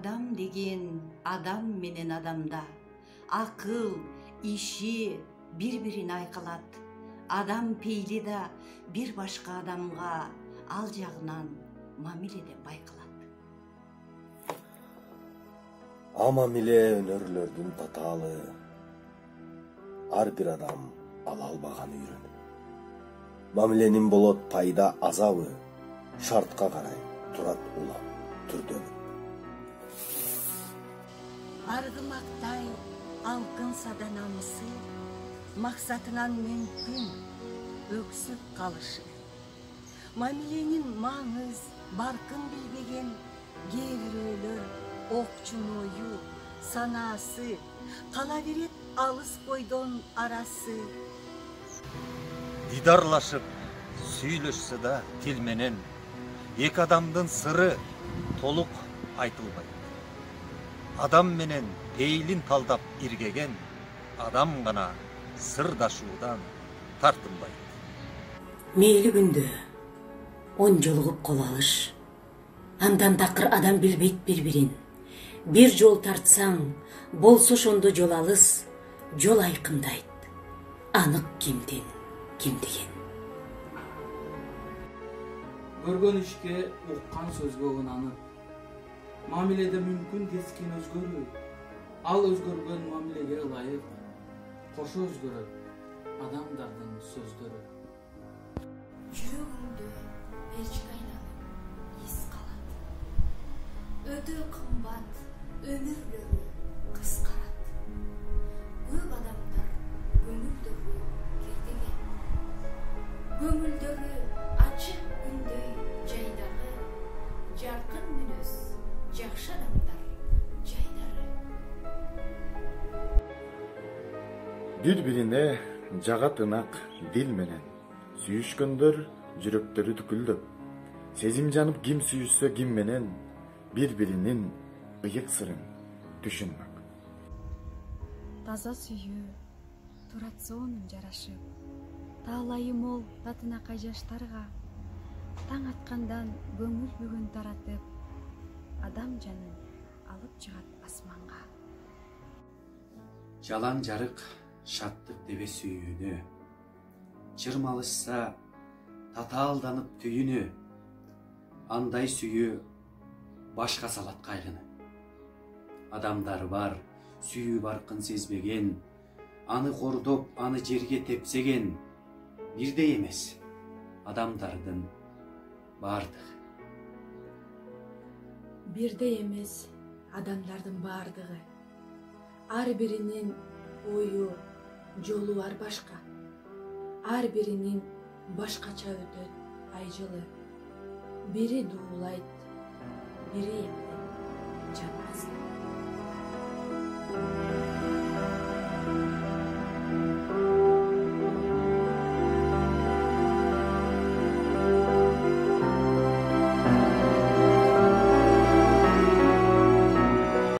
Адам деген адам менен адамда акыл, иши бири-бирин айкалат. Адам пейли да бир башка адамга ал жагынан мамиледе байкалат. Мамиле өнөрлөрдүн татаалы. Ар бир адам ала албаган үйрөнүп. Мамиленин болот пайда азабы, шартка карай турат улам түрдөнүп. Аргымактай алкынса да намысы, максатынан мүмкүн өксүп калышы. Мамиленин маңыз баркын билбеген кээ бирөөлөр окчун ою, санаасы, кала берет алыс бойдон арасы. Дидарлашып, сүйлөшсө да тил менен, эки адамдын сыры толук айтылбайт. Адам менен пейлин талдап иргеген, адам гана сырдашуудан тартынбайт. Мейли күндө 10 жолугуп кол алыш. Андан такыр адам билбейт бири-бирин. Бир жол тартсаң, болсо ошондо жол алыс, жол айкындайт. Анык кимдин ким деген. Көргөн ишке, уккан сөзгө ынанып, мамиледе мүмкүн кескин өзгөрүү. Ал өзгөргөн мамилеге ылайык, кошо өзгөрөт адамдардын сөздөрү. Жүрөгүмдө эчке айланып, ис калат. Өтө кымбат өмүрлөрү кыскарат. Көп адамдар көңүлдөрү кердеген. Көңүлдөрү ачык күндөй жайдагы, жаркын мүнөз жакшы адамдар жайдары. Бири-бирине жагат ынак дил менен, сүйүшкөндөр жүрөктөрү түкүлдөп. Сезим жанып ким сүйүшсө ким менен, бири-биринин ыйык сырын түшүнмөк. Таза сүйүү, турат сонун жарашып, таалайы мол татынакай жаштарга, таң аткандан көңүл бүгүн таратып, адам жанын алып чыгат асманга. Жалаң жарык шаттык дебе сүйүүнү, чырмалышса татаалданып түйүнү, андай сүйүү башка салат кайгыны. Адамдар бар, сүйүү баркын сезбеген, аны кордоп, аны жерге тепсеген, бирдей эмес адамдардын бардыгы. Бирдей эмес адамдардын бардыгы. Ар биринин ою, жолу ар башка. Ар биринин башкача өтөт ай жылы. Бири дуулайт, бири эмден жанбасын.